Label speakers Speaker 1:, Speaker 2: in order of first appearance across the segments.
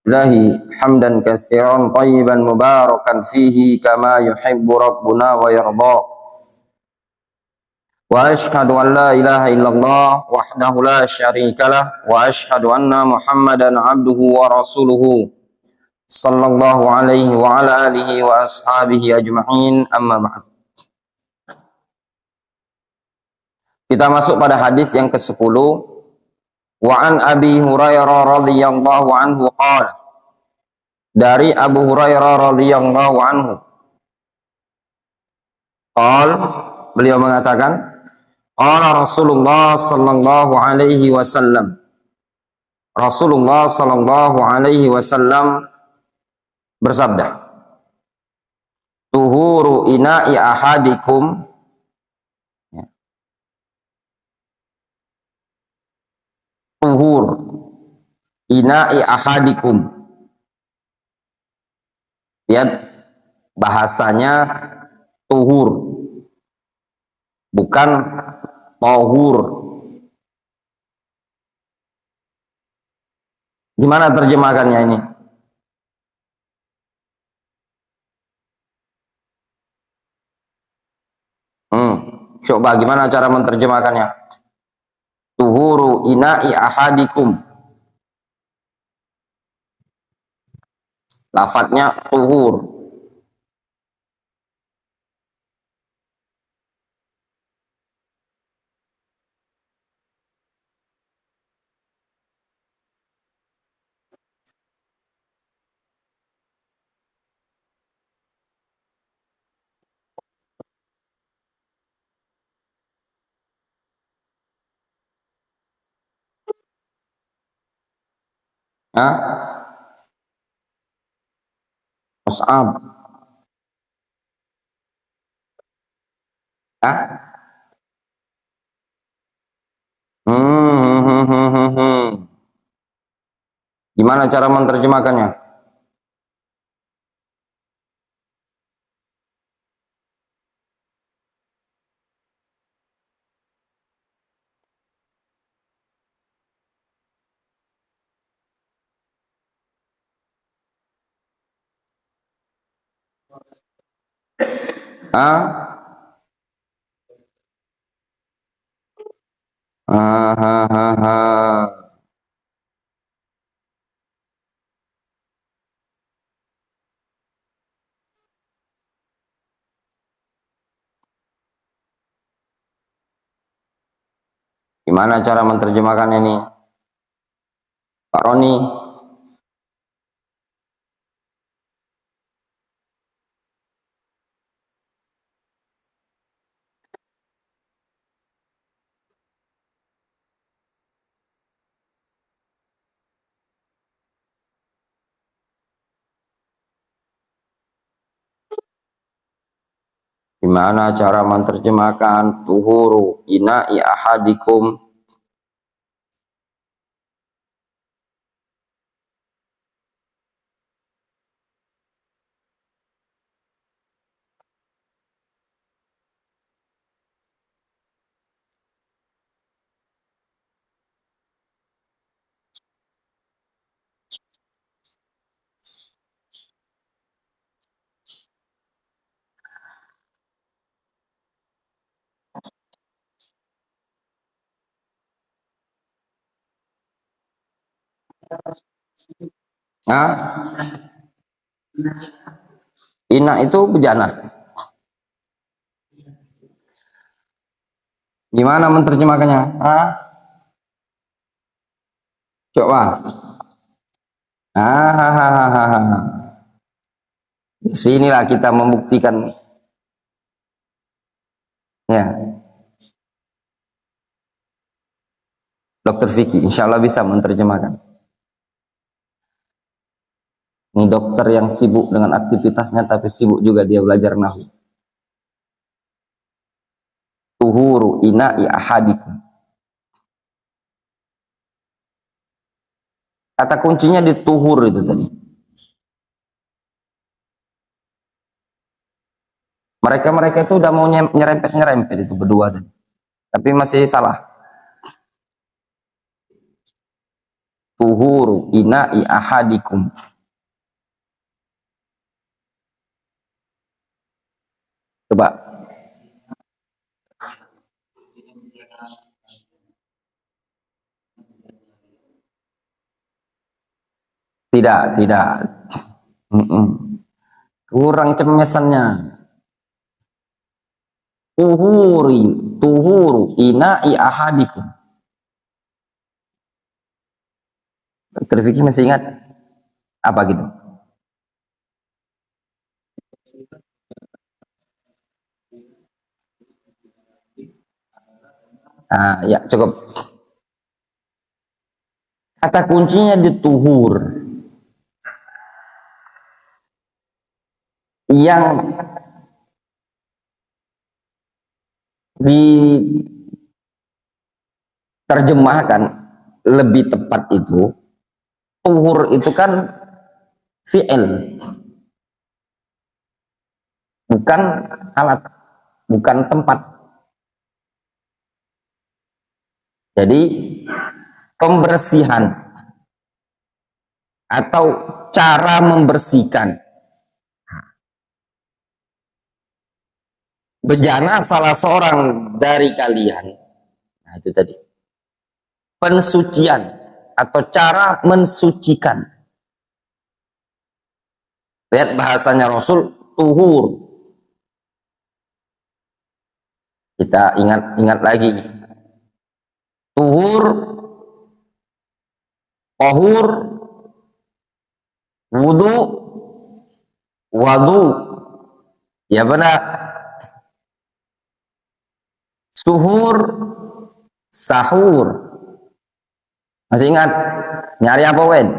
Speaker 1: Ilahi hamdan katsiran tayyiban mubarakan fihi kama yuhibbu rabbuna wa yarda. Wa ashhadu an la ilaha illallah wahdahu la syarikalah wa ashhadu anna Muhammadan abduhu wa rasuluhu sallallahu alaihi wa ala alihi wa ashabihi ajma'in, amma ba'd. Kita masuk pada hadis yang ke-10. Wa an Abi Hurairah radhiyallahu anhu qala, dari Abu Hurairah radhiyallahu anhu beliau mengatakan, qala Rasulullah sallallahu alaihi wasallam, Rasulullah sallallahu alaihi wasallam bersabda, tuhuru ina'i ahadikum, tuhur ina'i ahadikum. Lihat bahasanya tuhur, bukan tohur. Gimana terjemahkannya ini? Coba gimana cara menerjemahkannya? Tuhuru ina'i ahadikum. Lafadznya tuhur. Hah? Mus'ab. Hah? Gimana cara menerjemahkannya? Hah? Gimana cara menerjemahkan ini, Pak Roni? Gimana cara menerjemahkan tuhuru ina'i ahadikum? Hah? Ina itu bejana. Gimana menerjemahkannya? Hah? Coba. Sinilah kita membuktikan. Ya. Dokter Vicky, insya Allah bisa menerjemahkan. Ini dokter yang sibuk dengan aktivitasnya, tapi sibuk juga dia belajar nahwu. Tuhuru ina'i ahadikum. Kata kuncinya di tuhur itu tadi. Mereka itu udah mau nyerempet itu berdua tadi, tapi masih salah. tuhuru ina'i ahadikum. Coba. Tidak. Kurang cemesannya. Tuhuru ina'i ahadikum. Dr. Vicky masih ingat apa gitu? Ya cukup. Kata kuncinya di tuhur. Yang diterjemahkan lebih tepat itu, tuhur itu kan fi'il, bukan alat, bukan tempat. Jadi pembersihan atau cara membersihkan. Bejana salah seorang dari kalian, nah itu tadi, pensucian atau cara mensucikan. Lihat bahasanya Rasul, tuhur. Kita ingat lagi, tuhur, tahur, wudu, wadu, ya benar. Suhur, sahur. Masih ingat? Nyari apa, Wen?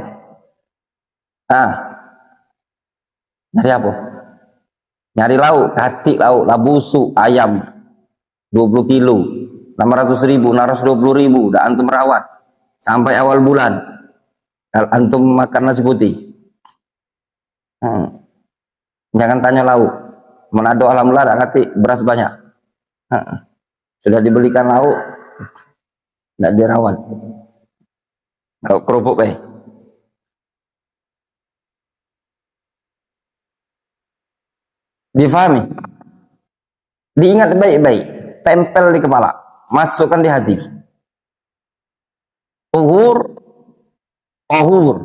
Speaker 1: Nyari apa? Nyari lauk, hati lauk, labusu, ayam 20 kilo, 600.000, naras 20.000, udah antum rawat sampai awal bulan. Antum makan nasi putih. Jangan tanya lauk. Manado alhamdulillah ada hati beras banyak. Sudah dibelikan lauk, tidak dirawat. Lauk kerupuk, difahami, diingat baik-baik, tempel di kepala, masukkan di hati. Tuhur, tahur,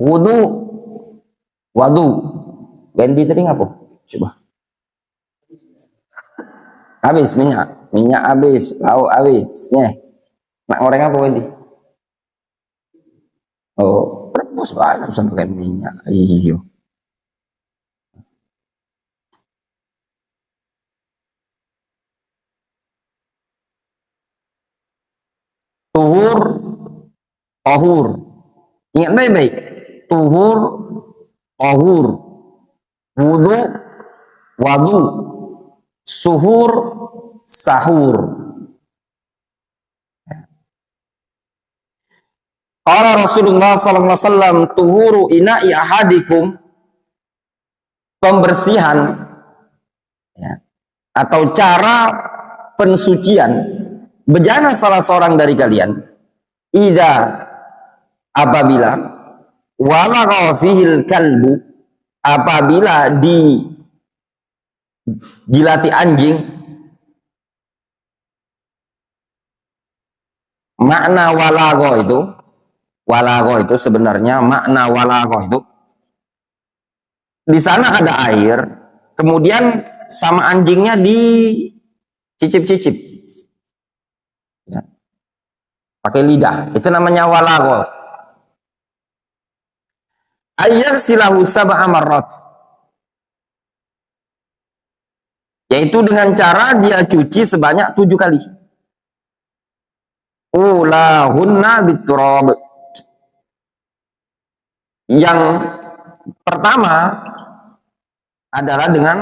Speaker 1: wudu, wadu. Wendy tadi ngapa? Coba. Habis minyak habis, lauk habis. Nak goreng apa, Wendy? Oh, rebus banyak sampai minyak. Iyo. Tuhur, tahur. Ingat baik-baik. Tuhur, tahur, wudu, wadu, suhur, sahur. Qala Rasulullah sallallahu alaihi wasallam, tuhuru ina'i ahadikum, pembersihan ya, atau cara pensucian bejana salah seorang dari kalian, apabila walagha fihil kalbu, apabila dijilati anjing. Makna walago itu sebenarnya, makna walago itu di sana ada air, kemudian sama anjingnya dicicip-cicip ya, pakai lidah, itu namanya walago. Ayat silahu sab'a marrat, yaitu dengan cara dia cuci sebanyak 7 kali. Ulahunna biturab, yang pertama adalah dengan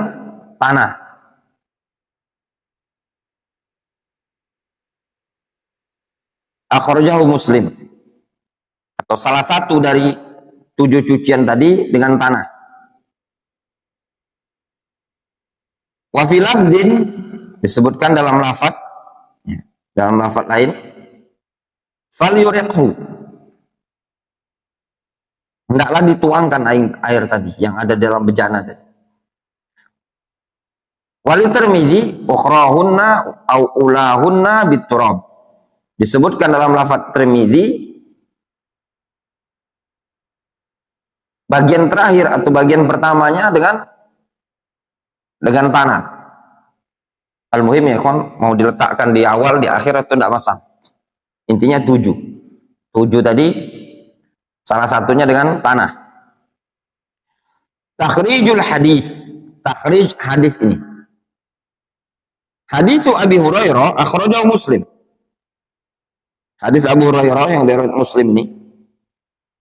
Speaker 1: tanah. Akhrajahu Muslim, atau salah satu dari 7 cucian tadi dengan tanah. Wa fi lafzin, disebutkan dalam lafaz lain, fal yuriqhu, hendaklah dituangkan air tadi yang ada dalam bejana tadi. Wali Tirmidzi ukhrahunna au ulahunna biturab. Disebutkan dalam lafaz Tirmidzi bagian terakhir atau bagian pertamanya dengan tanah. Al-muhim ya kawan, mau diletakkan di awal, di akhir atau tidak masalah. Intinya 7. 7 tadi salah satunya dengan tanah. Takhrijul hadis. Takhrij hadis ini. Hadis Abi Hurairah akhrajahu Muslim. Hadis Abu Hurairah yang dari Muslim ini.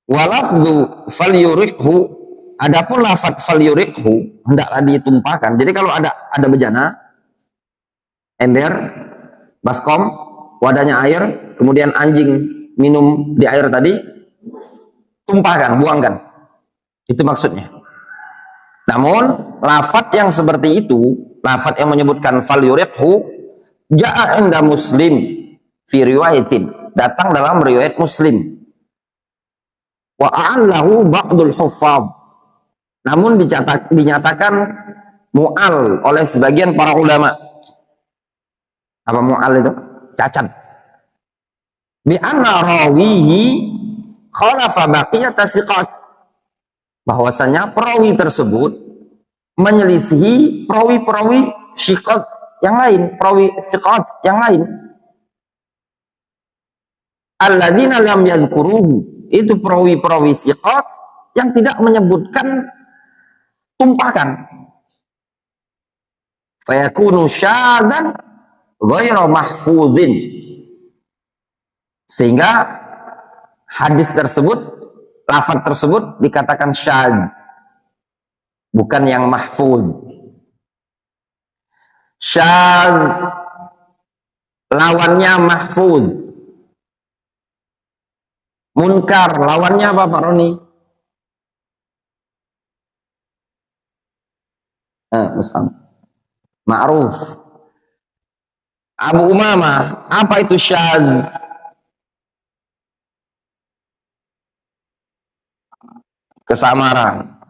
Speaker 1: Walafzu falyurikhu, adapun lafaz falyurikhu hendaklah ditumpahkan. Jadi kalau ada bejana, ember, baskom, wadahnya air, kemudian anjing minum di air tadi, tumpahkan, buangkan. Itu maksudnya. Namun lafaz yang seperti itu, lafaz yang menyebutkan falyurikhu, ja'a inda Muslim fi riwayatin, datang dalam riwayat Muslim. Wa a'allahu ba'dul huffaz, namun dinyatakan mu'al oleh sebagian para ulama. Apa mu'al itu? Cacat. Bi anna rawihi khalafa baqiyata thiqat, bahwasanya perawi tersebut menyelisihi perawi-perawi thiqat yang lain, perawi thiqat yang lain. Alladzina lam yazkuruhu, itu perawi-perawi thiqat yang tidak menyebutkan tumpahkan. Fayakunu syadzan ghairu mahfuzin, sehingga hadis tersebut, lafaz tersebut dikatakan syadz, bukan yang mahfuz. Syadz lawannya mahfuz. Munkar lawannya apa Pak Roni? Musam. Ma'ruf. Abu Umamah, apa itu syadz? Kesamaran.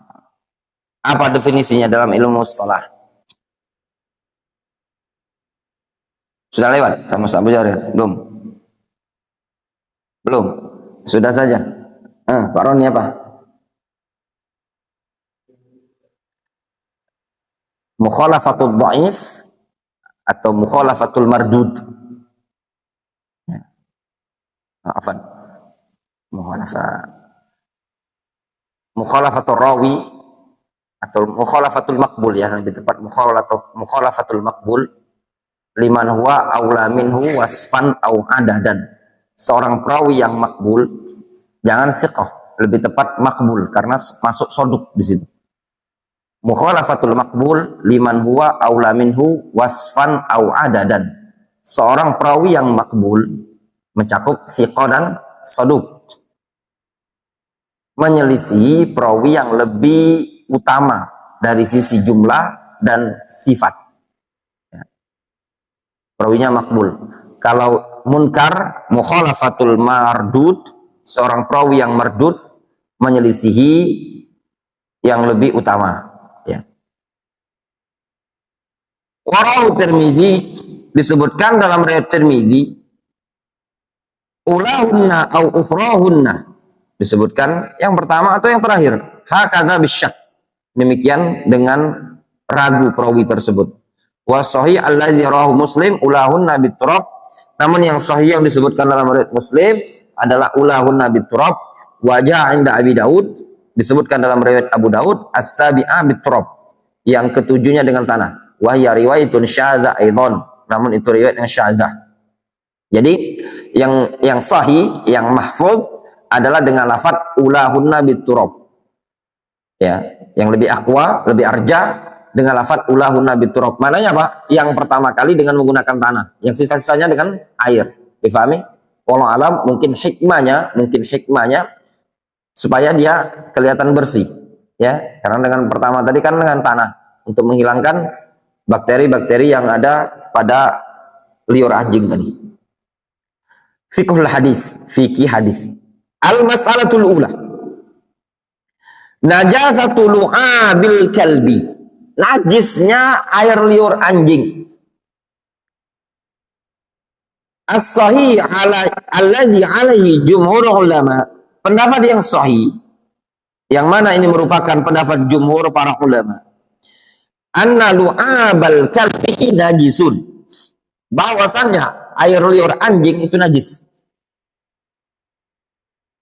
Speaker 1: Apa definisinya dalam ilmu mustalah? Sudah lewat sama Abu Jarir? Belum? Belum? Sudah saja. Pak Roni apa? Mukhalafatul dhaif atau mukhalafatul mardud. Afan. Mukhalafatul rawi atau mukhalafatul maqbul, ya lebih tepat mukhalafatul maqbul liman huwa aula minhu wasfan au adadan. Seorang perawi yang makbul, jangan thiqah, lebih tepat makbul karena masuk soduk di situ. Mukhalafatul makbul liman huwa aula minhu wasfan au adadan. Seorang perawi yang makbul mencakup thiqah dan soduk, menyelisihi perawi yang lebih utama dari sisi jumlah dan sifat. Perawinya makbul. Kalau munkar, mukhalafatul mardud, seorang perawi yang mardud menyelisihi yang lebih utama. Ya. Warahu Tirmidzi, disebutkan dalam riwayat Tirmidzi, ulahunna au ukhrahunna, disebutkan yang pertama atau yang terakhir. Hakaza bisyak, demikian dengan ragu perawi tersebut. Wa sahih allazi rawahu Muslim ulahunna biturab, namun yang sahih yang disebutkan dalam riwayat Muslim adalah ulahunna biturab. Wajah inda Abi Daud, disebutkan dalam riwayat Abu Daud as-sabi'a biturab, yang ketujuhnya dengan tanah. Wa hiya riwayatun syadzah aidan, namun itu riwayat yang syadzah. Jadi yang sahih, yang mahfuz adalah dengan lafaz ulahunna biturab. Ya, yang lebih aqwa, lebih arjah dengan lafaz ulahunna biturab. Maknanya apa? Yang pertama kali dengan menggunakan tanah, yang sisa-sisanya dengan air. Difahami? Wallahu alam, mungkin hikmahnya supaya dia kelihatan bersih, ya. Karena dengan pertama tadi kan dengan tanah untuk menghilangkan bakteri-bakteri yang ada pada liur anjing tadi. Fiqhul hadis, fikih hadis. Al-mas'alatul ula. Najasatu lu'abil kalbi. Najisnya air liur anjing. As-sahih alladhi alaihi jumhur ulama. Pendapat yang sahih, yang mana ini merupakan pendapat jumhur para ulama. Anna lu'abal kalbi najisun. Bahwasannya air liur anjing itu najis.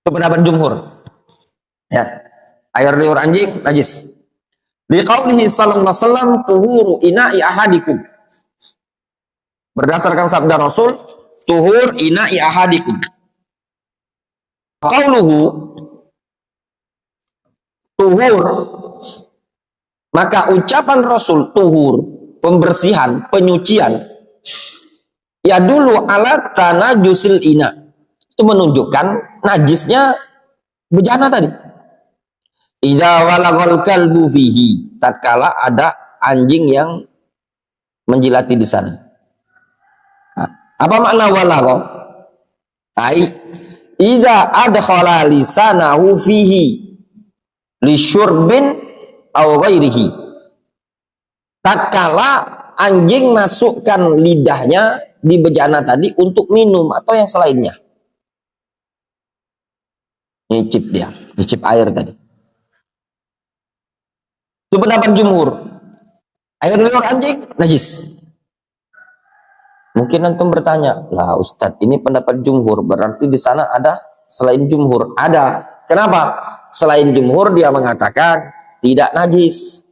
Speaker 1: Itu pendapat jumhur. Ya. Air liur anjing najis. Liqaulihi sallallahu alaihi wasallam tuhuru ina'i ahadikum. Berdasarkan sabda Rasul, tuhur ina'i ahadikum. Qauluhu tuhur, maka ucapan Rasul tuhur, pembersihan, penyucian, ya dulu ala tanajusil ina, itu menunjukkan najisnya bejana tadi. Idza walagal kalbu fihi, tatkala ada anjing yang menjilati di sana. Nah, apa makna walago? Ai idza adkhala lisanahu fihi li syurbin aw ghairihi. Tatkala anjing masukkan lidahnya di bejana tadi untuk minum atau yang selainnya. Nyicip dia, nyicip air tadi. Itu pendapat jumhur. Air liur anjing najis. Mungkin antum bertanya, lah Ustadz, ini pendapat jumhur, berarti di sana ada selain jumhur? Ada. Kenapa? Selain jumhur dia mengatakan tidak najis.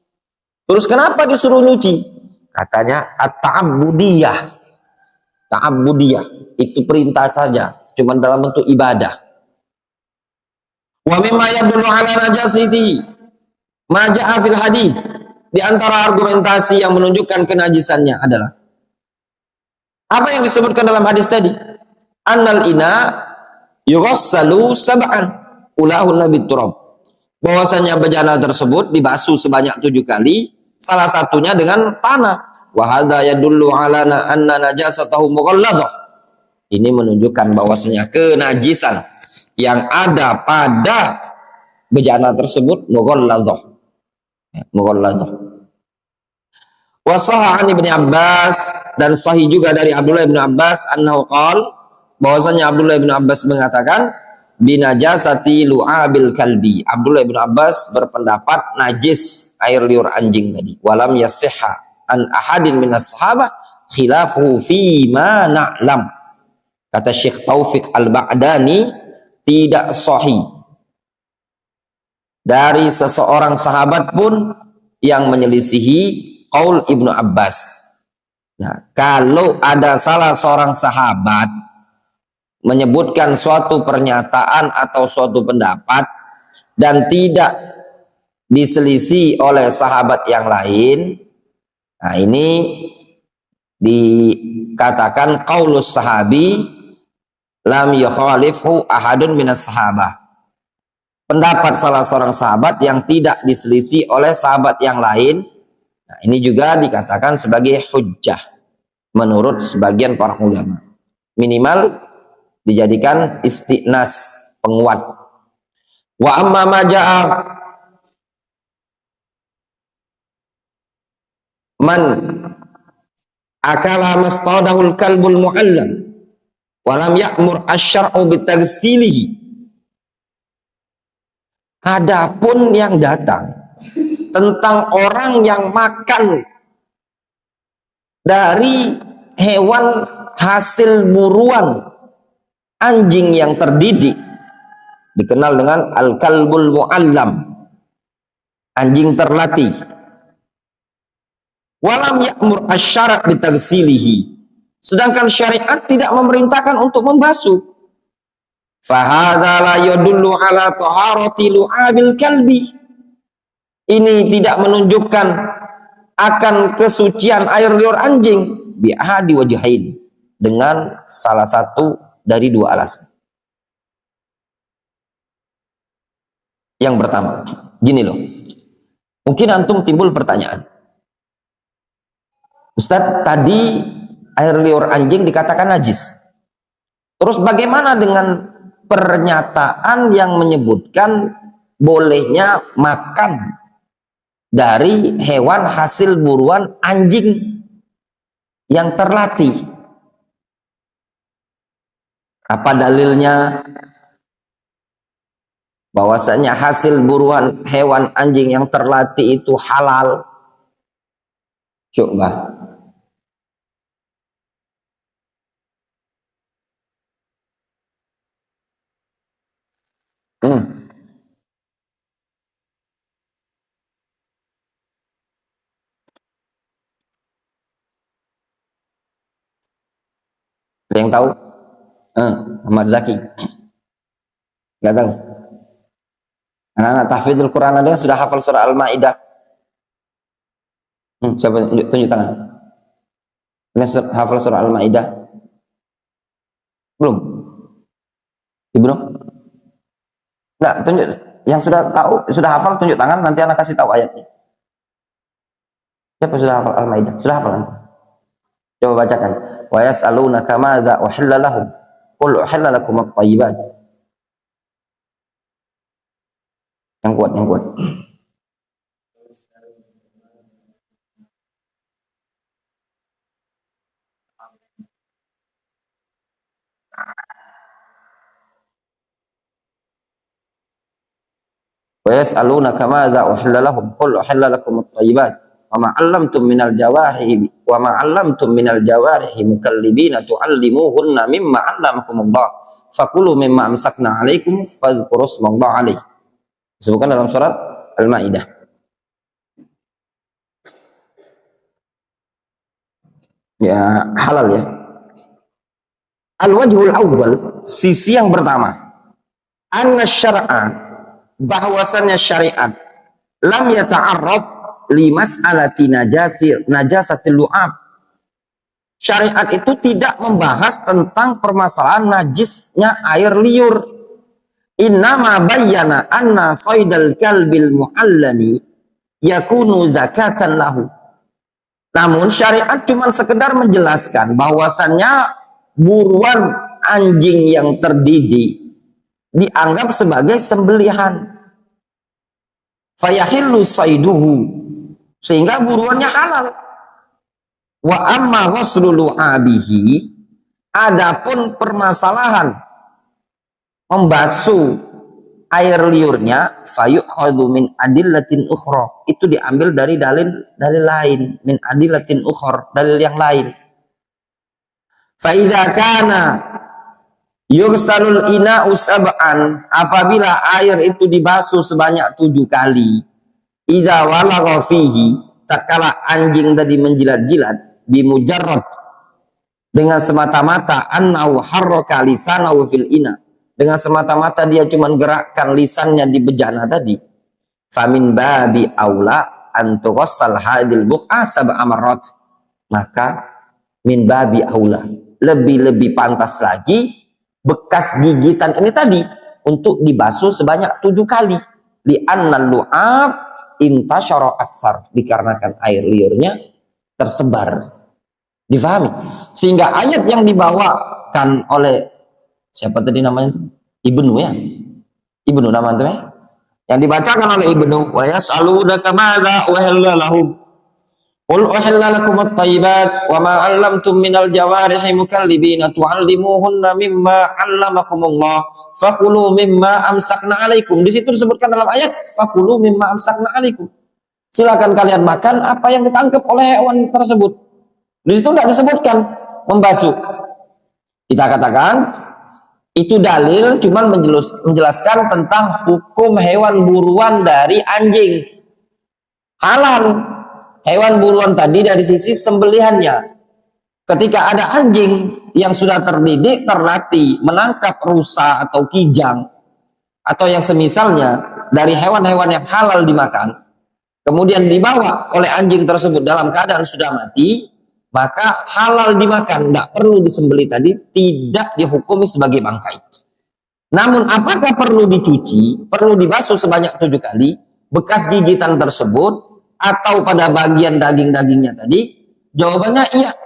Speaker 1: Terus kenapa disuruh nyuci? Katanya at-ta'abbudiyah. Ta'abbudiyah itu perintah saja, cuma dalam bentuk ibadah. Wa mimma yadullu ala najasiti maja'a fil hadis. Di antara argumentasi yang menunjukkan kenajisannya adalah apa yang disebutkan dalam hadis tadi. Annal ina yughassalu sab'an ulahun nabi turab. Bahwasanya bejana tersebut dibasuh sebanyak 7 kali, salah satunya dengan tanah. Wa hadza yadullu ala anna najasatahu mughallazah. Ini menunjukkan bahwasanya kenajisan yang ada pada bejana tersebut mughallazah. Mughallazah. Wa sahha an Ibnu Abbas, dan sahih juga dari Abdullah bin Abbas annahu qala, bahwasanya Abdullah bin Abbas mengatakan binajasati lu'abil kalbi. Abdullah bin Abbas berpendapat najis air liur anjing tadi. Walam yasihha an ahadin minas sahabah khilafuhu fi ma na'lam. Kata Syekh Taufik Al-Ba'dani, tidak sahih dari seseorang sahabat pun yang menyelisihi qaul Ibnu Abbas. Nah, kalau ada salah seorang sahabat menyebutkan suatu pernyataan atau suatu pendapat dan tidak diselisih oleh sahabat yang lain, nah ini dikatakan qaulus sahabi lam yukhalifhu ahadun minas sahabah. Pendapat salah seorang sahabat yang tidak diselisih oleh sahabat yang lain, nah ini juga dikatakan sebagai hujjah menurut sebagian para ulama. Minimal dijadikan istiqnas, penguat. Wa amma ma ja'a man akala mastadahul kalbul mu'allam wa lam ya'mur asy-syar'u bitaghsilihi. Adapun yang datang tentang orang yang makan dari hewan hasil buruan anjing yang terdidik, dikenal dengan al-kalbul mu'allam, anjing terlatih. Walam ya'mur asy-syara' bitaghsilihi, sedangkan syariat tidak memerintahkan untuk membasuh. Fahadza la yadullu ala taharati lu'abil kalbi. Ini tidak menunjukkan akan kesucian air liur anjing bi ahadi wajhain, dengan salah satu dari 2 alasan. Yang pertama, gini loh. Mungkin antum timbul pertanyaan. Ustadz, tadi air liur anjing dikatakan najis. Terus bagaimana dengan pernyataan yang menyebutkan bolehnya makan dari hewan hasil buruan anjing yang terlatih. Apa dalilnya? Bahwasanya hasil buruan hewan anjing yang terlatih itu halal. Coba. Ada yang tahu? Ahmad Zaki. Nggak tahu. Anak-anak tahfidzul Quran ada yang sudah hafal surah Al-Maidah? Siapa tunjuk tangan? Ini hafal surah Al-Maidah? Belum? Ibnu? Nggak, tunjuk. Yang sudah tahu, sudah hafal tunjuk tangan, nanti anak kasih tahu ayatnya. Siapa sudah hafal Al-Maidah? Sudah hafal? Coba bacakan. Wa yas'alunaka madza uhilla lahum. Qul uhilla lakum at-thayyibat. Yang kuat, yang kuat. Wa yas'alunaka madza uhilla lahum. Qul uhilla lakum at-thayyibat. Wa ma 'allamtum minal jawarihi mukallibina tu'allimuhunna mimma 'allamakumullah. Fakulu mimma amsakna 'alaikum fadhkuru ismallahi 'alaihi. Disebutkan dalam surat Al-Maidah. Ya, halal ya. Al-wajhul awwal, sisi yang pertama. Anna syar'a, bahwasannya syariat lam yata'arrad li mas'alati najasatil lu'ab. Syariat itu tidak membahas tentang permasalahan najisnya air liur. Innama bayyana anna saydal kalbil muallami yakunu zakatan lahu. Namun syariat cuma sekedar menjelaskan bahwasannya buruan anjing yang terdidik dianggap sebagai sembelihan. Fayahillu sayduhu, sehingga buruannya halal. Wa amma ghuslul abihi, adapun permasalahan membasuh air liurnya, fayukhadhu min adillatin ukhra, itu diambil dari dalil lain, min adillatin ukhra, dalil yang lain. Fa idza kana yughsalul ina'u sab'an, apabila air itu dibasuh sebanyak 7 kali, idza walagha fihi, tatkala anjing tadi menjilat-jilat, bimujarrad, dengan semata-mata annahu harraka lisanahu fil ina', dengan semata-mata dia cuma gerakkan lisannya di bejana tadi, famin babi aula antuqassal hadil buq'a sab'a marrat, maka min babi aula, lebih pantas lagi bekas gigitan ini tadi untuk dibasuh sebanyak 7 kali. Li'annal lu'ab intasyara aktsar, dikarenakan air liurnya tersebar. Difahami? Sehingga ayat yang dibawakan oleh siapa tadi namanya? Ibnu ya? Ibnu namanya ya? Yang dibacakan oleh Ibnu, wa yas'alunaka madza uhilla lahum. Qul uhilla lakum at-thayyibat wa ma 'allamtum minal jawarihi mukallibina tu'allimuhunna mimma 'allamakumullah fakulu mimma amsakna 'alaikum. Di situ disebutkan dalam ayat fakulu mimma amsakna 'alaikum. Silakan kalian makan apa yang ditangkap oleh hewan tersebut. Di situ tidak disebutkan membasuh. Kita katakan itu dalil cuman menjelaskan tentang hukum hewan buruan dari anjing. Halal hewan buruan tadi dari sisi sembelihannya. Ketika ada anjing yang sudah terdidik, terlatih menangkap rusa atau kijang atau yang semisalnya dari hewan-hewan yang halal dimakan, kemudian dibawa oleh anjing tersebut dalam keadaan sudah mati, maka halal dimakan, tidak perlu disembelih tadi, tidak dihukumi sebagai bangkai. Namun apakah perlu dicuci, perlu dibasuh sebanyak 7 kali bekas gigitan tersebut atau pada bagian daging-dagingnya tadi? Jawabannya iya,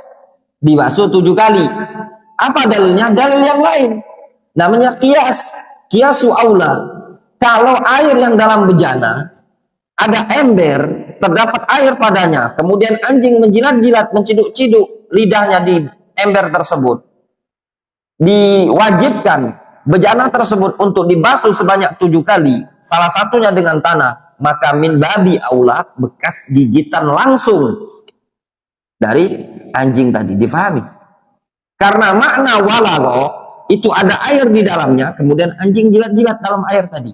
Speaker 1: dibasuh 7 kali. Apa dalilnya? Dalil yang lain, namanya kiasu aula. Kalau air yang dalam bejana ada ember, terdapat air padanya, kemudian anjing menjilat-jilat, menciduk-ciduk lidahnya di ember tersebut, diwajibkan bejana tersebut untuk dibasuh sebanyak 7 kali, salah satunya dengan tanah, maka min babi aula bekas gigitan langsung dari anjing tadi. Difahami? Karena makna walagho itu ada air di dalamnya, kemudian anjing jilat-jilat dalam air tadi.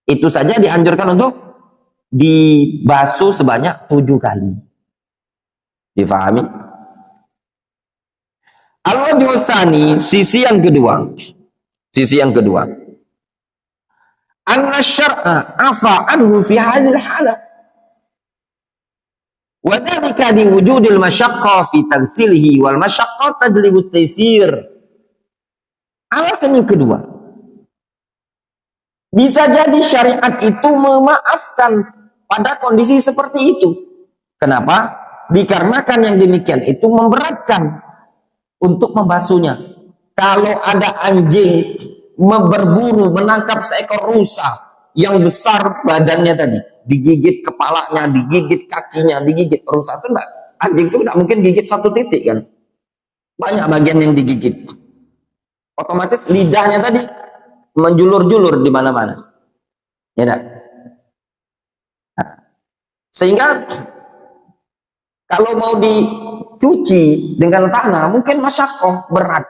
Speaker 1: Itu saja dianjurkan untuk dibasuh sebanyak 7 kali. Difahami? Al-wajhusani, sisi yang kedua. Sisi yang kedua. Anna syar'a afa anhu fi hadhil hala. Wa dzalika li wujudil masyaqqa fi taghsilihi wal masyaqqa tajlibu at-taysir. Alasan yang kedua. Bisa jadi syariat itu memaafkan pada kondisi seperti itu. Kenapa? Dikarenakan yang demikian itu memberatkan untuk membasuhnya. Kalau ada anjing berburu menangkap seekor rusa yang besar badannya tadi, digigit kepalanya, digigit kakinya, digigit. Rusa itu enggak, anjing itu enggak mungkin gigit satu titik kan, banyak bagian yang digigit. Otomatis lidahnya tadi menjulur-julur di mana-mana, ya enggak? Sehingga kalau mau dicuci dengan tanah mungkin masyakoh, berat.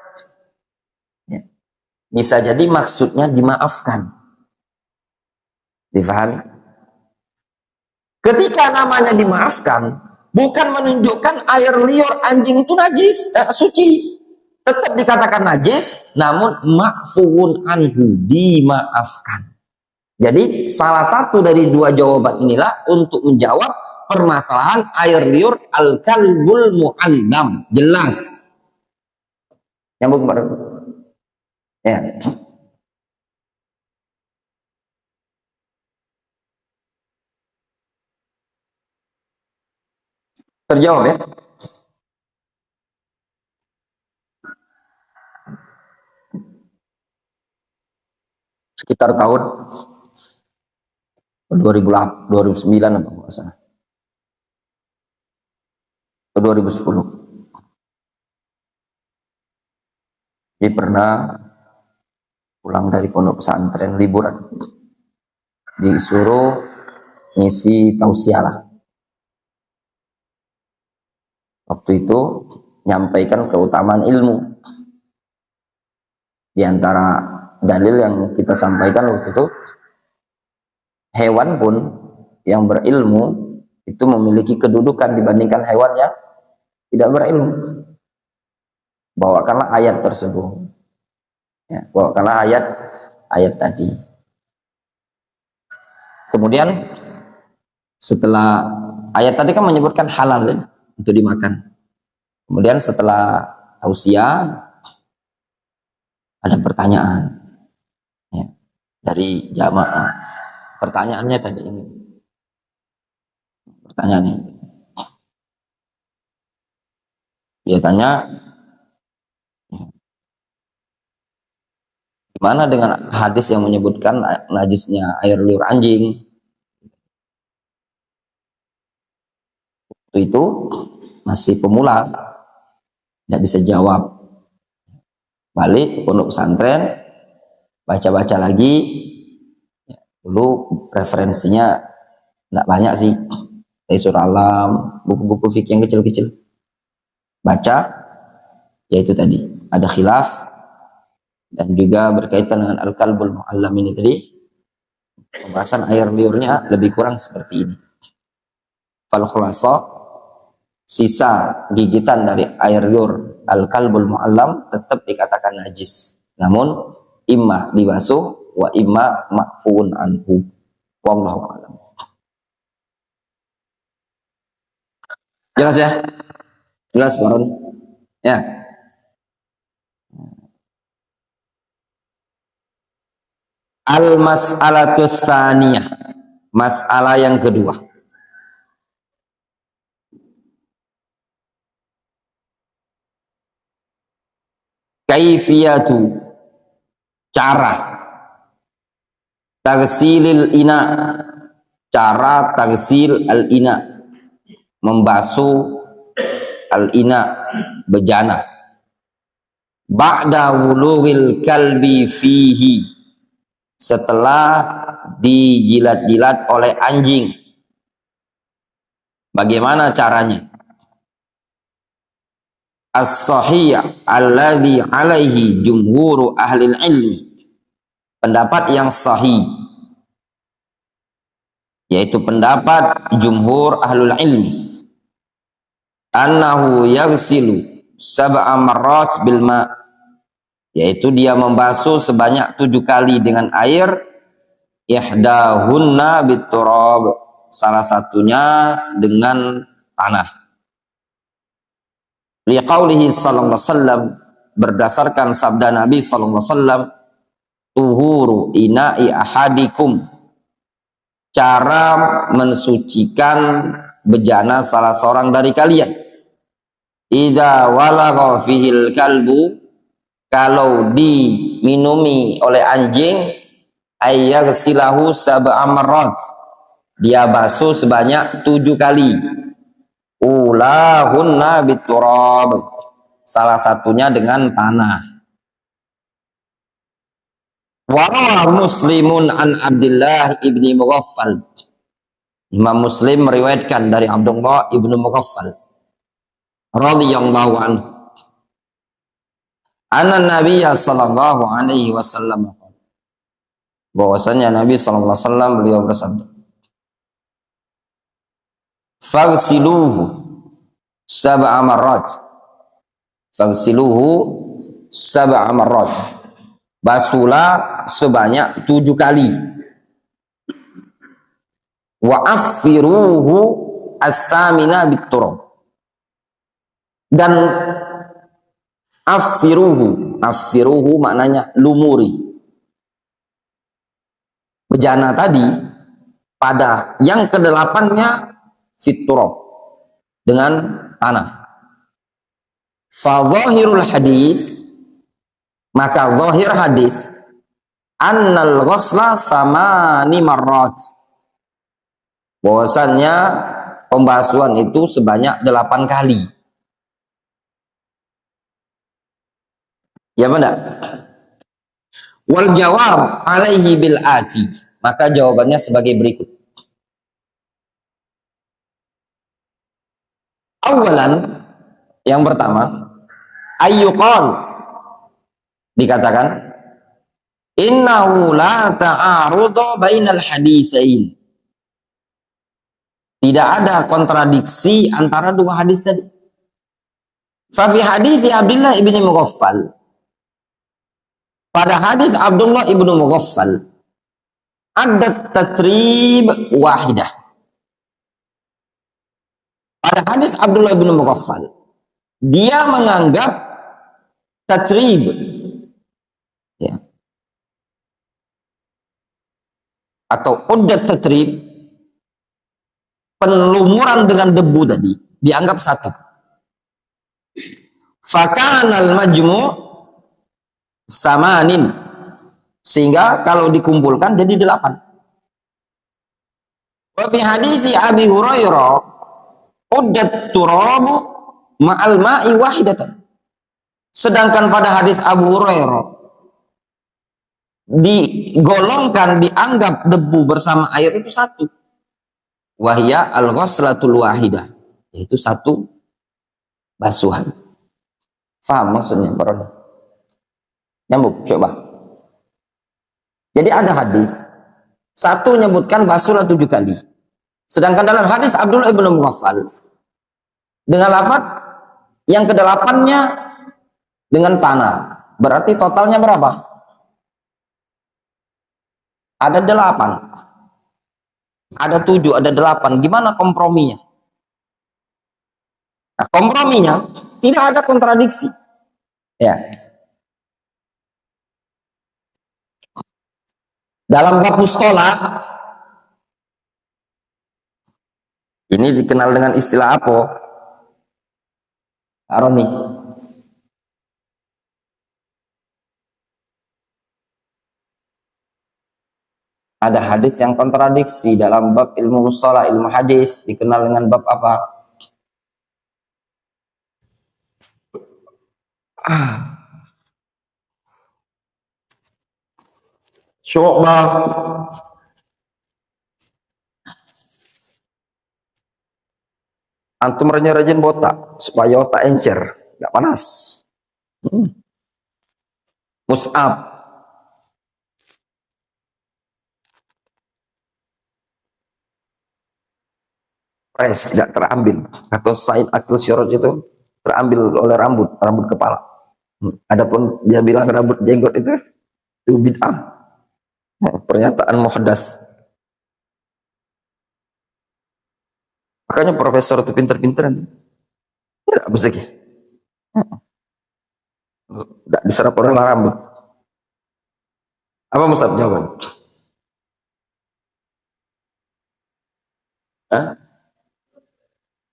Speaker 1: Ya. Bisa jadi maksudnya dimaafkan. Difahami? Ketika namanya dimaafkan, bukan menunjukkan air liur anjing itu najis, suci. Tetap dikatakan najis, namun ma'fuun anhu, dimaafkan. Jadi salah satu dari dua jawaban inilah untuk menjawab permasalahan air liur al-kalbul mu'allam. Jelas. Nyambung bareng. Ya. Terjawab ya? Sekitar tahun 2008, 2009 apa nggak salah. 2010. Dia pernah pulang dari pondok pesantren liburan, disuruh ngisi tausiah lah. Waktu itu nyampaikan keutamaan ilmu. Di antara dalil yang kita sampaikan waktu itu, hewan pun yang berilmu itu memiliki kedudukan dibandingkan hewan yang tidak berilmu. Bawakanlah ayat tersebut. Ya, bawakanlah ayat tadi. Kemudian setelah ayat tadi kan menyebutkan halal ya, untuk dimakan. Kemudian setelah tausiah ada pertanyaan ya, dari jamaah. Pertanyaannya tadi ini. Pertanyaan ini. Dia tanya, gimana dengan hadis yang menyebutkan najisnya air liur anjing? Waktu itu masih pemula, tidak bisa jawab. Balik ke pondok pesantren, baca-baca lagi. Ya, dulu referensinya tidak banyak sih, dari surah Alam, buku-buku fikih yang kecil-kecil. Baca, yaitu tadi ada khilaf, dan juga berkaitan dengan al-kalbul mu'allam ini tadi. Pembahasan air liurnya lebih kurang seperti ini. Fal khulasa, sisa gigitan dari air liur al-kalbul mu'allam tetap dikatakan najis, namun imma dibasuh wa imma ma'fuun anhu. Wallahu a'lam. Jelas ya? Jelas Baron? Ya. Al-mas'alatus tsaniyah, masalah yang kedua. Kaifiyatu, cara Tagsilil ina, cara tagsil al ina, membasuh al ina, bejana. Ba'da wulughil kalbi fihi, setelah dijilat-jilat oleh anjing. Bagaimana caranya? As-sahih alladhi alaihi jumhuru ahlil ilmi, pendapat yang sahih, yaitu pendapat jumhur ahlul ilmi, annahu yaghsilu sab'a marrat bil ma', yaitu dia membasuh sebanyak 7 kali dengan air, ihdahunna biturab, salah satunya dengan tanah. Liqaulihi sallallahu alaihi wasallam, berdasarkan sabda Nabi sallallahu alaihi wasallam, tuhuru ina'i ahadikum, cara mensucikan bejana salah seorang dari kalian, idza walagha fihil kalbu, kalau diminumi oleh anjing, ayyaghsilahu sab'a marrat, dia basuh sebanyak 7 kali, ulahunna biturab, salah satunya dengan tanah. Wa Muslimun an Abdullah ibni Mughaffal, Imam Muslim meriwayatkan dari Abdullah ibnu Mughaffal radhiyallahu anhu, anna Nabiy sallallahu alaihi wasallam, bahwasanya Nabi sallallahu alaihi wasallam beliau bersabda, faghsiluhu sab'a marrat, faghsiluhu sab'a marrat, basuhlah sebanyak 7 kali, wa affiruhu as-samina biturab, dan affiruhu maknanya lumuri bejana tadi pada yang ke-8-nya fiturab, dengan tanah. Fa zahirul hadis, maka zahir hadis, annal ghusla samani marrat, bahwasannya pembasuhan itu sebanyak 8 kali. Ya benar. Wal jawab alaihi bil ati, maka jawabannya sebagai berikut. Awalan, yang pertama, ayyuqal, dikatakan, innahu la ta'arudu bainal haditsain, tidak ada kontradiksi antara dua hadis tadi. Fa fi hadis Abdullah ibni Mughaffal, pada hadis Abdullah ibnu Mughaffal, ada tatrib wahidah. Pada hadis Abdullah ibnu Mughaffal, dia menganggap tatrib, ya, atau uddat tatrib, penlumuran dengan debu tadi, dianggap satu. Fakanal majmu' samanin, sehingga kalau dikumpulkan jadi 8. Wa fi hadisi Abi Hurairah, uddat turabu ma'al ma'i wahidatan, sedangkan pada hadis Abu Hurairah digolongkan, dianggap debu bersama air itu satu, wahya al-ghuslatul wahidah, yaitu satu basuhan. Faham maksudnya, Bro? Nyambung, coba. Jadi ada hadis satu menyebutkan basuhlah 7 kali, sedangkan dalam hadis Abdullah ibnu Mughaffal dengan lafaz yang ke-8-nya dengan tanah, berarti totalnya berapa? Ada 8, ada 7, ada 8. Gimana komprominya? Nah, komprominya tidak ada kontradiksi, ya. Dalam bab mustalah ini dikenal dengan istilah apa? Aroni. ada hadis yang kontradiksi dalam bab ilmu mustalah, ilmu hadis dikenal dengan bab apa? Syu'bah. Antum rajin-rajin botak supaya otak encer, nggak panas. Mus'ab. Pres, tidak terambil. Atau Said Akil Siraj itu terambil oleh rambut kepala. Adapun dia bilang rambut jenggot itu bid'ah. Pernyataan muhdas. Makanya profesor itu pinter-pinteran. Tidak bisa. Tidak diserap orang rambut. Apa Musab jawaban?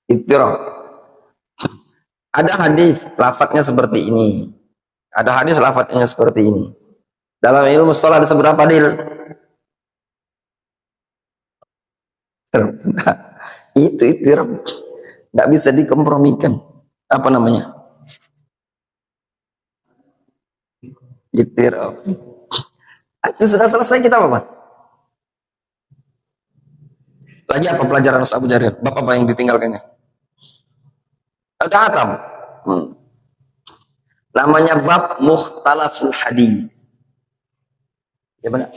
Speaker 1: Ittirab. Ada hadis lafadznya seperti ini. Ada hadis lafadznya seperti ini. Dalam ilmu mustalah ada seberapa hadis? Itu ittirab. Tidak bisa dikompromikan. Apa namanya? Ittirab. Itu sudah selesai kita apa? Lagi apa pelajaran Ustaz Abu Jarir? Bapak apa yang ditinggalkannya? Ada hatam. Namanya bab mukhtalaful hadis. Ya benar.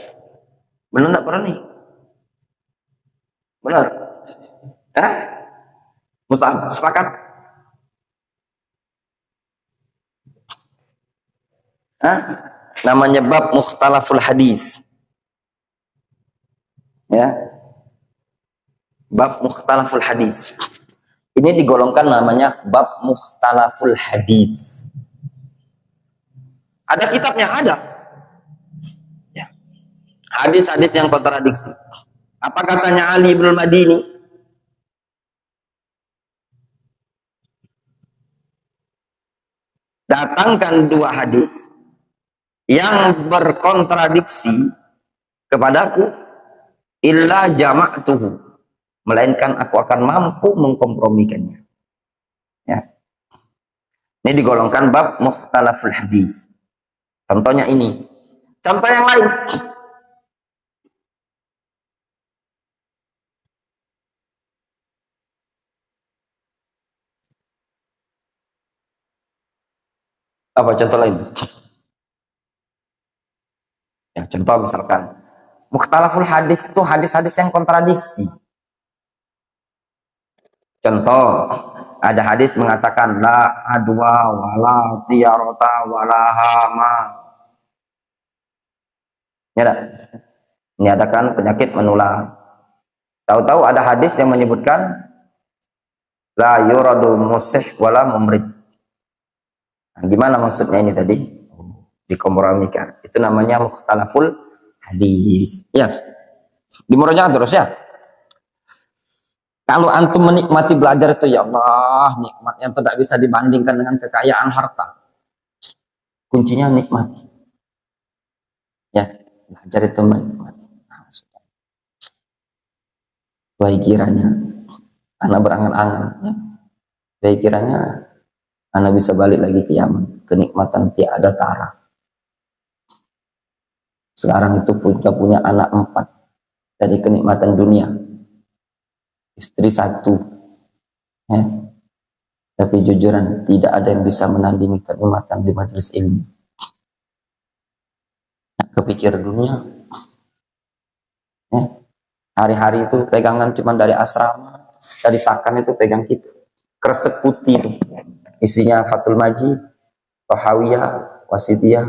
Speaker 1: Benar enggak pernah nih? Benar. Hah? Musab, sepakat? Hah? Namanya bab mukhtalaful hadis. Ya. Bab mukhtalaful hadis. Ini digolongkan namanya bab mukhtalaful hadis. Ada kitabnya, ada. Ya. Hadis-hadis yang kontradiksi. Apa katanya Ali bin Madini? Datangkan dua hadis yang berkontradiksi kepadaku, illa jama'tuhu, melainkan aku akan mampu mengkompromikannya. Ya. Ini digolongkan bab mukhtalaful hadis. Contohnya ini. Contoh yang lain. Apa contoh lain? Ya, contoh misalkan mukhtalaful hadis itu hadis-hadis yang kontradiksi. Contoh, ada hadis mengatakan la adwa wala tiyarata wala hama. Ya, ini adakan penyakit menular. Tahu-tahu ada hadis yang menyebutkan la yuradu musih wala mumrid. Nah, gimana maksudnya ini tadi? Dikompromikan. Itu namanya mukhtalaful hadis. Ya. Di murojaah terus ya. Kalau antum menikmati belajar itu, ya Allah, nikmat yang tidak bisa dibandingkan dengan kekayaan harta. Kuncinya nikmati. Ya, belajar itu menikmati. Baik kiranya anak berangan-angan, ya. Baik kiranya anak bisa balik lagi ke Yaman, kenikmatan tiada tara. Sekarang itu punya anak 4 dari kenikmatan dunia, istri 1, ya. Tapi jujuran tidak ada yang bisa menandingi kenikmatan di majelis ilmu. Nah, kepikir dunia, ya. Hari-hari itu pegangan cuma dari asrama, dari sakan itu pegang kita, kresek putih itu. Isinya Fathul Majid, Tohawiyah, Wasitiyah.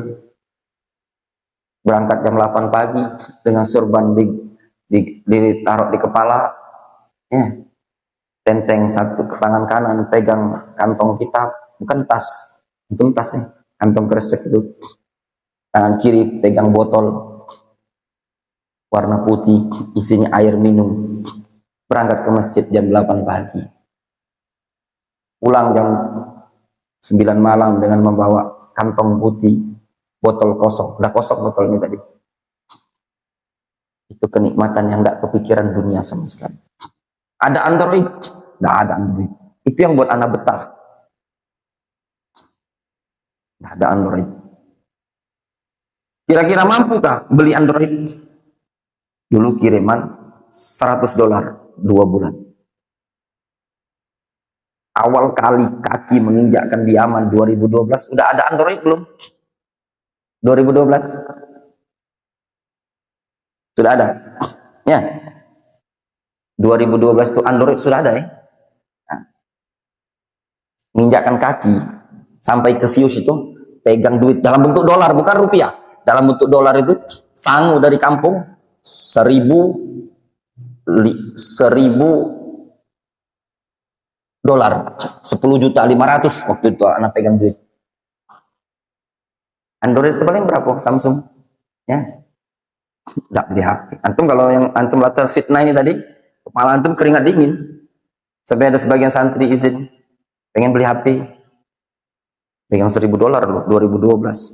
Speaker 1: Berangkat jam 8 pagi dengan surban ditaruh di kepala, ya. Tenteng satu ke tangan kanan pegang kantong kitab, bukan tas, itu tasnya, kantong kresek itu. Tangan kiri pegang botol warna putih, isinya air minum. Berangkat ke masjid jam 8 pagi. Pulang jam 9 malam dengan membawa kantong putih, botol kosong. Udah kosong botolnya tadi. Itu kenikmatan yang nggak kepikiran dunia sama sekali. Ada Android? Nggak ada Android. Itu yang buat anak betah. Nggak ada Android. Kira-kira mampukah beli Android? Dulu kiriman $100 2 bulan. Awal kali kaki menginjakkan di Yaman 2012, udah ada Android belum? 2012 sudah ada ya. 2012 itu Android sudah ada ya. Nah, menginjakkan kaki sampai ke Fuse itu pegang duit dalam bentuk dolar, bukan rupiah, dalam bentuk dolar. Itu sangu dari kampung 1.000 dolar, 10.500.000 waktu itu anak pegang duit. Android itu paling berapa? Samsung ya. Nggak beli HP. Antum kalau yang antum latar fitnah ini tadi, kepala antum keringat dingin. Sampai ada sebagian santri izin pengen beli HP, pegang $1.000 loh, 2012.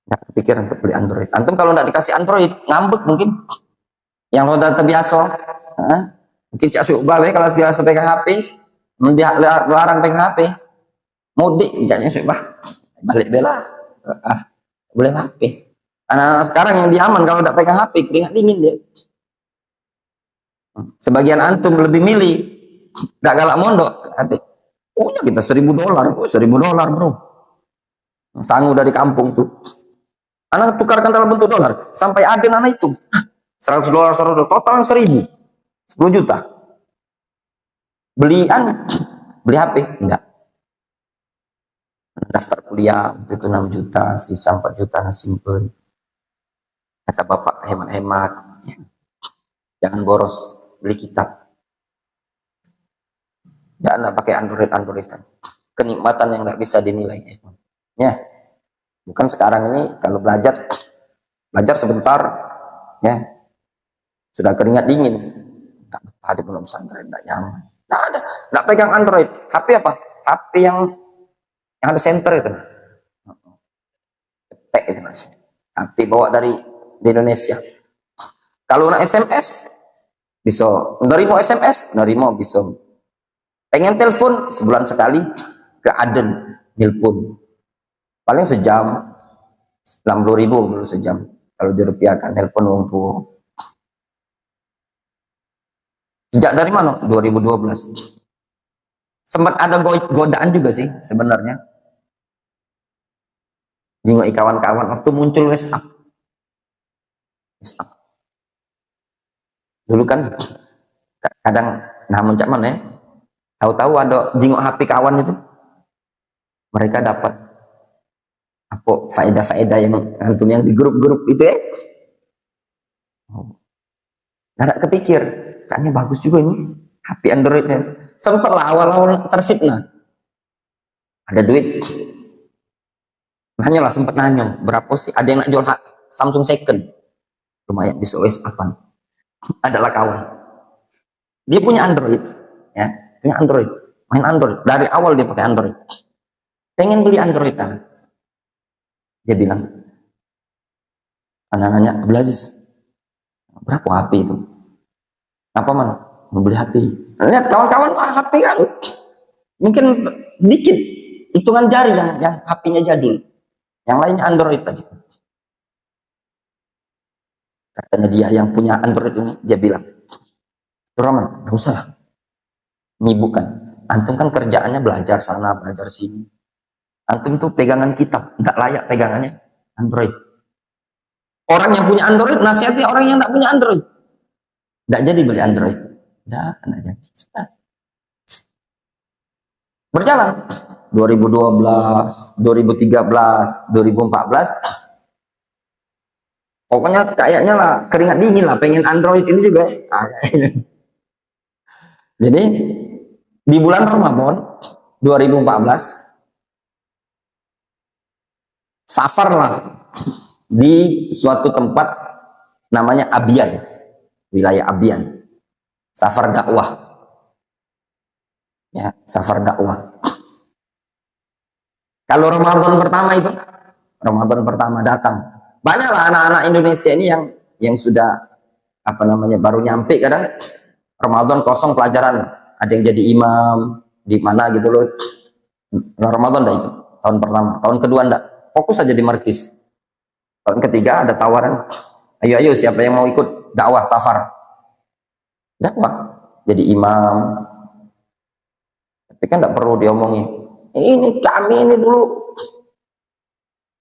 Speaker 1: Nggak kepikiran untuk beli Android. Antum kalau nggak dikasih Android ngambek mungkin. Yang udah terbiasa, mungkin Cak Syukbah kalau biasa pegang HP, larang pegang HP, mudik Caknya Syukbah, balik bela, boleh HP. Anak sekarang yang di Yaman kalau tidak pegang HP keringat dingin dia. Sebagian antum lebih milih tidak galak mondok, nanti punya kita $1.000, $1.000 bro, sangu dari kampung tuh. Anak tukarkan dalam bentuk dolar, sampai ada anak itu $100, total 1.000, 10 juta. Beli HP enggak. Daftar kuliah itu 6 juta, sisa 4 juta simpen. Kata bapak, hemat-hemat, jangan boros, beli kitab. Jangan pakai Androidan. Kenikmatan yang nggak bisa dinilai. Ya, bukan sekarang ini kalau belajar sebentar, ya sudah keringat dingin. Tak betah di pondok pesantren, nggak nyaman. Nggak ada, nggak pegang Android. HP apa? HP yang ada senter itu. Itu HP bawa dari Indonesia. Kalau nak SMS bisa nerima SMS, nerima bisa. Pengen telepon sebulan sekali ke Aden telepon. Paling sejam 60.000 dulu sejam. Kalau dirupiahkan telepon wong tua. Sejak dari mana? 2012. Sempat ada godaan juga sih sebenarnya. Jingoi kawan-kawan waktu muncul WhatsApp. Dulu kan kadang muncak mana ya, tahu-tahu ada jingok HP kawan itu, mereka dapat apa faedah-faedah yang antum yang di grup-grup itu ya. Nggak kepikir, kayaknya bagus juga ini HP Androidnya. Sempat lah awal-awal terfitnah, ada duit, nanya lah, sempat nanya berapa sih, ada yang nak jual Samsung second, lumayan bisa OS 8. Adalah kawan, dia punya Android, ya punya Android, main Android dari awal, dia pakai Android, pengen beli Android kan. Dia bilang, anak nanya, Abdulaziz berapa HP itu? Apa man? Mau beli HP? Lihat kawan-kawan lah HP kan, mungkin sedikit hitungan jari yang HP-nya jadul, yang lainnya Android tadi. Katanya dia yang punya Android ini, dia bilang, Roman, gak usah lah, nyibukkan. Antum kan kerjaannya belajar sana, belajar sini. Antum tuh pegangan kitab, nggak layak pegangannya Android. Orang yang punya Android, nasihatnya orang yang nggak punya Android. Nggak jadi beli Android. Nggak jadi. Sudah. Berjalan. 2012, 2013, 2014, pokoknya kayaknya lah keringat dingin lah pengen Android ini juga. Jadi di bulan Ramadan 2014 safar lah di suatu tempat namanya Abian, wilayah Abian, safar dakwah, ya safar dakwah. Kalau Ramadan pertama datang, banyaklah anak-anak Indonesia ini yang yang sudah apa namanya baru nyampe, kadang Ramadan kosong pelajaran, ada yang jadi imam di mana gitu loh. Ramadan dah itu tahun pertama, tahun kedua ndak, fokus saja di markis. Tahun ketiga ada tawaran, ayo siapa yang mau ikut dakwah safar, dakwah jadi imam. Tapi kan ndak perlu diomongin, ini kami ini dulu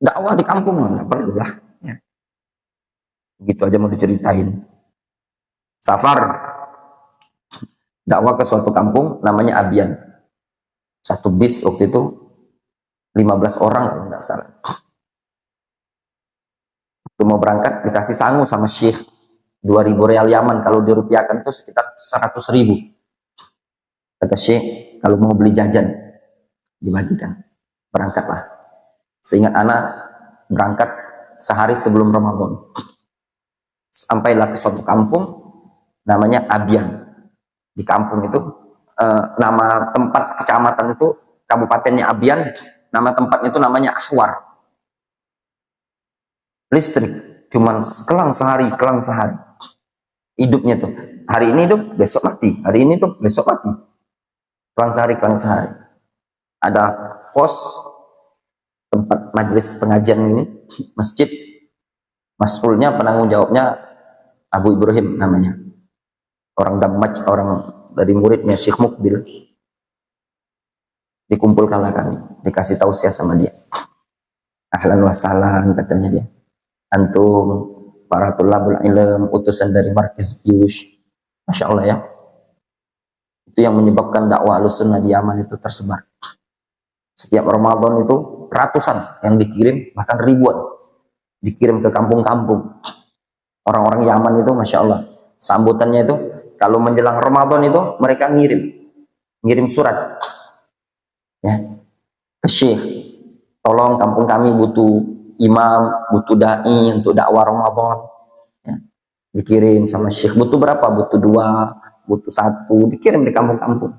Speaker 1: dakwah di kampung, nggak perlu lah ya. Gitu aja mau diceritain. Safar dakwah ke suatu kampung namanya Abian, satu bis waktu itu 15 orang kalau nggak salah. Waktu mau berangkat dikasih sangu sama Syekh, 2.000 real Yaman, kalau dirupiahkan itu sekitar 100.000. Kata Syekh, kalau mau beli jajan dibagikan, berangkatlah. Seingat anak, berangkat sehari sebelum Ramadan. Sampailah ke suatu kampung namanya Abian. Di kampung itu nama tempat kecamatan itu, kabupatennya Abian, nama tempatnya itu namanya Ahwar. Listrik cuman kelang sehari hidupnya tuh, hari ini hidup besok mati, hari ini hidup besok mati, kelang sehari. Ada pos tempat majelis pengajian ini, masjid, mas'ulnya, penanggung jawabnya Abu Ibrahim namanya, orang Damaj, orang dari muridnya Syekh Mukbil. Dikumpulkanlah kami, dikasih tausiah sama dia. Ahlan wa sahlan katanya dia, antum para tulabul ilm, utusan dari Markis Biush. Masya Allah ya, itu yang menyebabkan dakwah Ahlussunnah di Yaman itu tersebar. Setiap Ramadan itu ratusan yang dikirim, bahkan ribuan dikirim ke kampung-kampung. Orang-orang Yaman itu Masya Allah, sambutannya itu kalau menjelang Ramadan itu mereka ngirim surat ya ke Syekh, tolong kampung kami butuh imam, butuh dai untuk dakwah Ramadan ya. Dikirim sama Syekh, butuh berapa, butuh 2, butuh 1, dikirim di kampung-kampung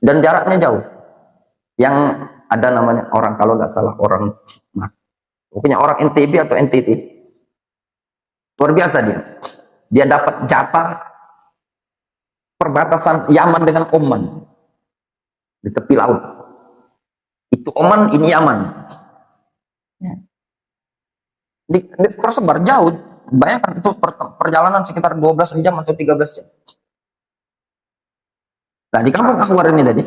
Speaker 1: dan jaraknya jauh. Yang ada namanya orang, kalau nggak salah orang, pokoknya orang NTB atau NTT, luar biasa dia dapat jatah perbatasan Yaman dengan Oman di tepi laut. Itu Oman, ini Yaman ya. Tersebar jauh, bayangkan itu perjalanan sekitar 12 jam atau 13 jam. Nah di kampung Ahwar ini tadi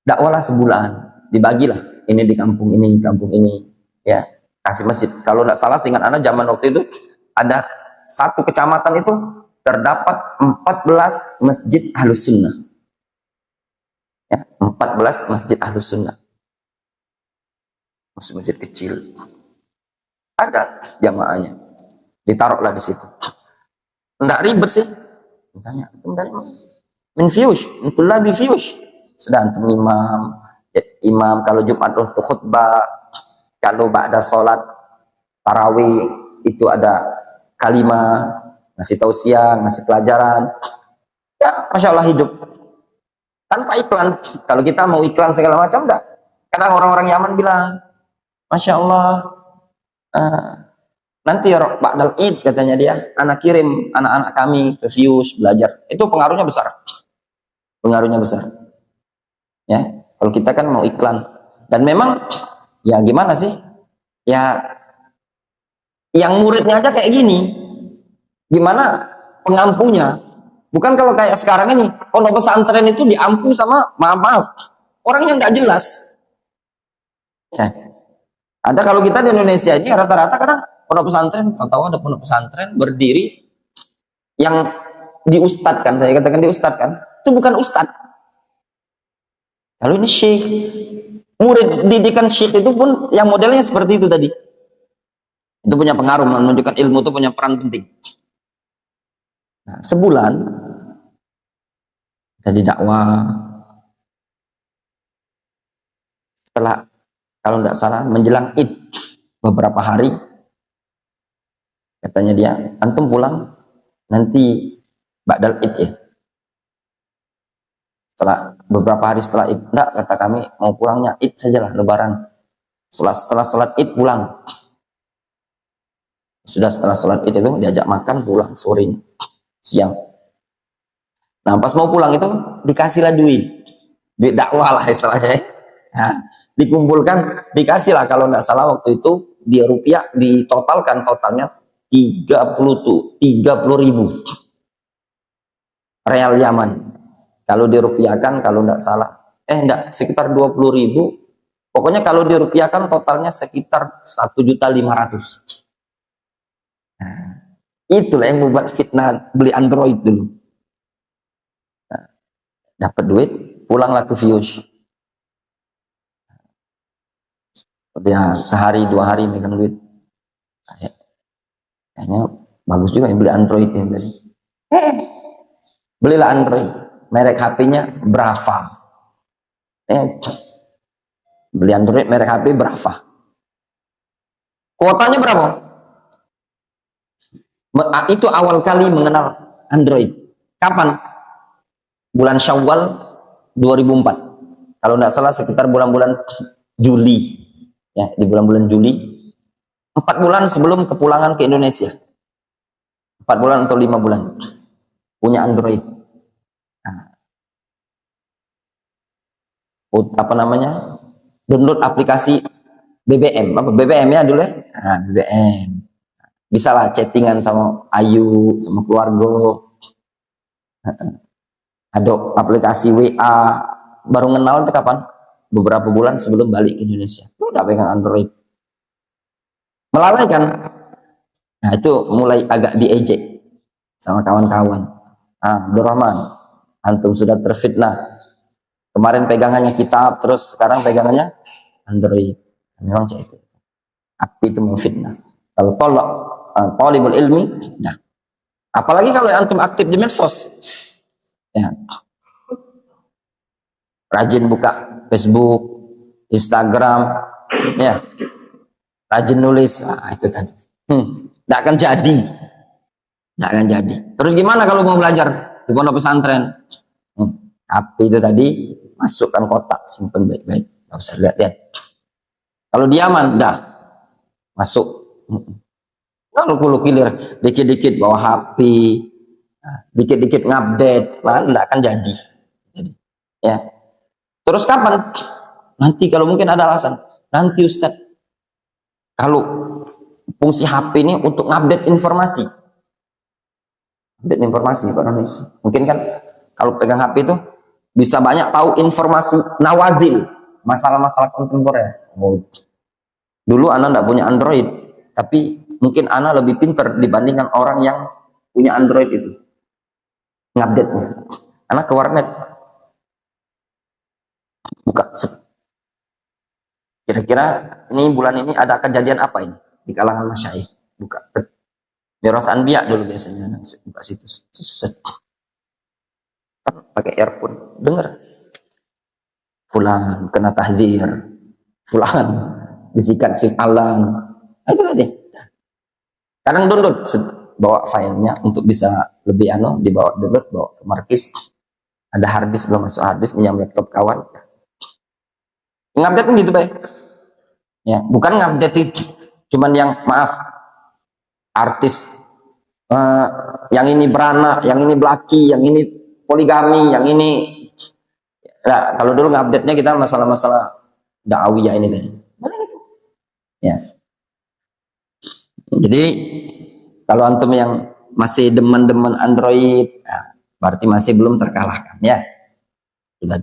Speaker 1: dakwahlah sebulan, dibagilah ini di kampung ini ya, kasih masjid. Kalau tidak salah seingat anak zaman waktu itu ada satu kecamatan itu terdapat 14 masjid Ahlus Sunnah ya, 14 masjid Ahlus Sunnah, masjid kecil, ada jamaahnya, ditaruhlah di situ. Tidak ribet sih, tanya min fiush, labi fiush. Sudah antum imam kalau Jumat waktu khutbah, kalau ba'da sholat tarawih itu ada kalimah, ngasih tausiah, ngasih pelajaran ya. Masya Allah, hidup tanpa iklan. Kalau kita mau iklan segala macam enggak. Kadang orang-orang Yaman bilang, Masya Allah, nanti ba'dal Id katanya dia, anak kirim anak-anak kami ke Fius belajar. Itu pengaruhnya besar ya. Kalau kita kan mau iklan, dan memang ya gimana sih ya, yang muridnya aja kayak gini, gimana pengampunya? Bukan kalau kayak sekarang ini pondok pesantren itu diampu sama maaf orang yang nggak jelas ya. Ada, kalau kita di Indonesia ini rata-rata kadang pondok pesantren, tahu ada pondok pesantren berdiri yang diustadkan, saya katakan diustadkan, itu bukan ustad. Kalau ini syekh, murid didikan syekh itu pun yang modelnya seperti itu tadi. Itu punya pengaruh, menunjukkan ilmu itu punya peran penting. Nah, sebulan jadi dakwah. Setelah, kalau tidak salah, menjelang Id beberapa hari, katanya dia, antum pulang nanti ba'dal Id ya. Setelah beberapa hari setelah Id, enggak, kata kami mau pulangnya Id sajalah, Lebaran. Setelah sholat Id pulang. Sudah setelah sholat Id itu diajak makan, pulang sorenya, siang. Nah pas mau pulang itu dikasihlah duit dakwah lah istilahnya. Nah, dikumpulkan, dikasih lah, kalau nggak salah waktu itu dia rupiah ditotalkan, totalnya 30 ribu real Yaman. Kalau dirupiahkan, kalau nggak salah, enggak, sekitar 20 ribu. Pokoknya kalau dirupiahkan totalnya sekitar 1.500.000. Nah, itulah yang membuat fitnah beli Android dulu. Nah, dapat duit, pulanglah ke Vios. Ya, sehari 2 hari megang duit. Kayaknya bagus juga yang beli Android ini tadi. Belilah Android, merek HP-nya berapa? Beli Android merek HP berapa? Kuotanya berapa? Itu awal kali mengenal Android. Kapan? Bulan Syawal 2004. Kalau tidak salah sekitar bulan-bulan Juli. Ya, di bulan-bulan Juli. 4 bulan sebelum kepulangan ke Indonesia. 4 bulan atau 5 bulan. Punya Android. Nah, apa namanya? Download aplikasi BBM. Apa BBM ya dulu ya? Nah, BBM. Bisa lah chattingan sama Ayu, sama keluarga. Ada aplikasi WA. Baru kenal itu kapan? Beberapa bulan sebelum balik ke Indonesia. Itu udah pegang Android. Melalaikan. Nah itu mulai agak diejek sama kawan-kawan. Abdurrahman, antum sudah terfitnah. Kemarin pegangannya kitab, terus sekarang pegangannya Android. Memang cek itu. Api itu memfitnah. Kalau tolibul ilmi, nah. Apalagi kalau antum aktif di medsos. Ya. Rajin buka Facebook, Instagram, ya. Rajin nulis, itu tadi. Tidak akan jadi. Tidak akan jadi. Terus gimana kalau mau belajar di pondok pesantren? Api itu tadi masukkan kotak, simpen baik-baik, nggak usah lihat-lihat. Kalau diaman, dah masuk. Kalau kulo kilir, dikit-dikit bawa HP, dikit-dikit ngupdate, tidak akan jadi. Ya. Terus kapan? Nanti kalau mungkin ada alasan. Nanti Ustadz, kalau fungsi HP ini untuk ngupdate informasi. Update informasi, mungkin kan kalau pegang HP itu bisa banyak tahu informasi nawazil, masalah-masalah kontemporer. Dulu Ana tidak punya Android, tapi mungkin Ana lebih pintar dibandingkan orang yang punya Android itu. Ngupdate-nya. Ana ke warnet, buka. Kira-kira ini bulan ini ada kejadian apa ini di kalangan masyayikh? Buka. Miras Anbiya dulu biasanya buka situs. Pakai earphone, dengar. Fulan kena tahdzir. Fulan disikat sifalan. Itu tadi. Kadang download, bawa filenya untuk bisa lebih dibawa download, bawa ke markis. Ada harddisk, belum masuk harddisk, punya laptop kawan. Ngupdate gitu baik. Ya, bukan ngupdate itu. Cuman yang maaf, artis yang ini beranak, yang ini belaki, yang ini poligami, yang ini. Nah, kalau dulu ngupdate-nya kita masalah-masalah dakwiyah ini tadi. Ya. Jadi kalau antum yang masih demen-demen Android, berarti masih belum terkalahkan ya. Sudah.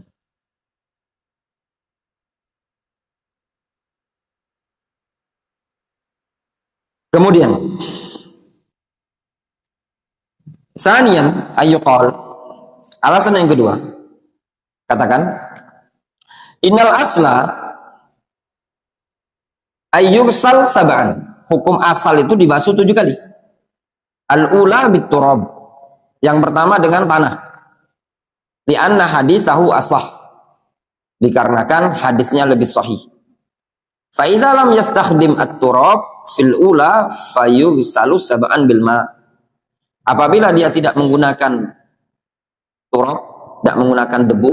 Speaker 1: Kemudian sanian ayyuqal, alasan yang kedua, katakan innal asla ayyursal sab'an, hukum asal itu dibasuh 7 kali. Al-ula biturab, yang pertama dengan tanah, li'anna hadithahu asah, dikarenakan hadisnya lebih sahih. Fa idza lam yastakhdim at-turab fil ula fayughsalu sab'an bil ma. Apabila dia tidak menggunakan turab, tidak menggunakan debu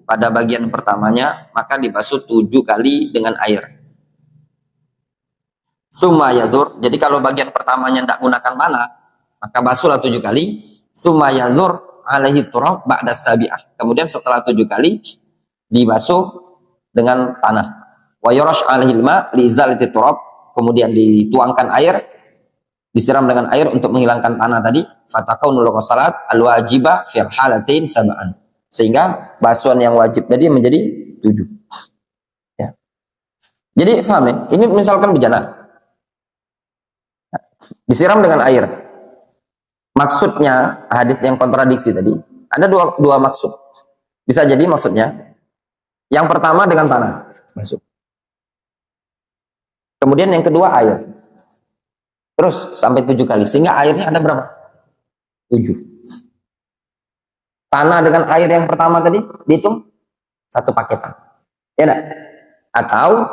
Speaker 1: pada bagian pertamanya, maka dibasuh 7 kali dengan air. Summa yazur. Jadi kalau bagian pertamanya tidak gunakan tanah, maka basuhlah 7 kali. Summa yazur alaihi turab ba'da sabi'ah. Kemudian setelah 7 kali dibasuh dengan tanah. Wa yurash alaihi ma li izalati turab. Kemudian dituangkan air, disiram dengan air untuk menghilangkan tanah tadi. Fatakaunul salat al-wajibah fil halatain sab'an. Sehingga basuhan yang wajib tadi menjadi 7. Ya. Jadi paham ya? Ini misalkan bejana disiram dengan air. Maksudnya hadis yang kontradiksi tadi ada dua maksud. Bisa jadi maksudnya yang pertama dengan tanah masuk. Kemudian yang kedua air. Terus sampai 7 kali. Sehingga airnya ada berapa? 7. Tanah dengan air yang pertama tadi dihitung 1 paketan. Ya enggak? Atau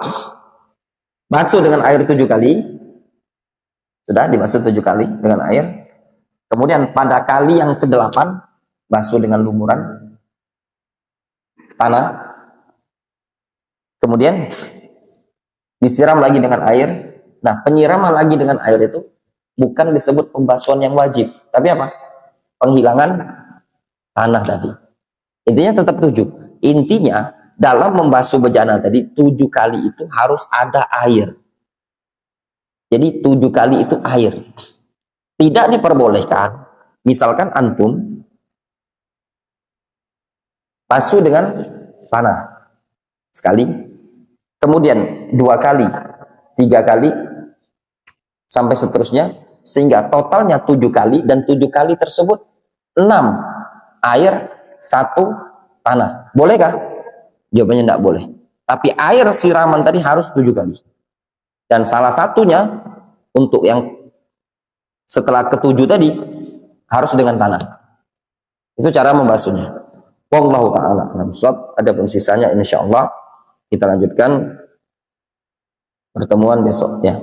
Speaker 1: basuh dengan air 7 kali. Sudah dibasuh 7 kali dengan air. Kemudian pada kali yang ke-8 basuh dengan lumuran tanah. Kemudian disiram lagi dengan air. Nah, penyiraman lagi dengan air itu bukan disebut pembasuhan yang wajib, tapi apa? Penghilangan tanah tadi. Intinya tetap 7. Intinya dalam membasuh bejana tadi 7 kali itu harus ada air. Jadi 7 kali itu air. Tidak diperbolehkan, misalkan antum basuh dengan tanah sekali, kemudian 2 kali, 3 kali, sampai seterusnya, sehingga totalnya 7 kali, dan 7 kali tersebut 6 air, 1 tanah. Bolehkah? Jawabannya tidak boleh. Tapi air siraman tadi harus 7 kali. Dan salah satunya untuk yang setelah ke-7 tadi harus dengan tanah. Itu cara membasuhnya. Wallahu ta'ala a'lam bishawab. Adapun sisanya insyaallah kita lanjutkan pertemuan besok ya.